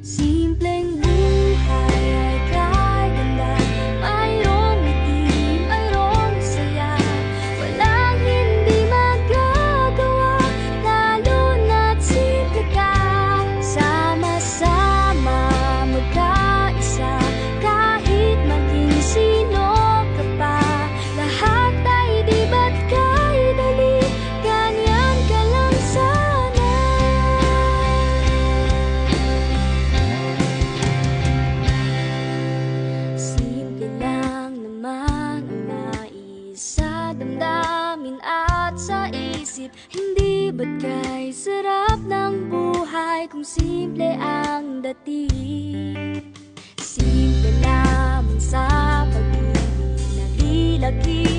Simpleng buhay ay kay ganda, mayroong ngiti, mayroong saya. Walang hindi magagawa, lalo na't simple ka. Sama-sama, magkaisa, kahit maging sino ka pa. Lahat ay di ba't kay dali, ganyan ka lang sana. Simple lang naman ang nais sa damdamin at sa isip. Hindi ba't kay sarap ng buhay kung simple ang dating. Simple lamang sa pag-ibig, nagilagi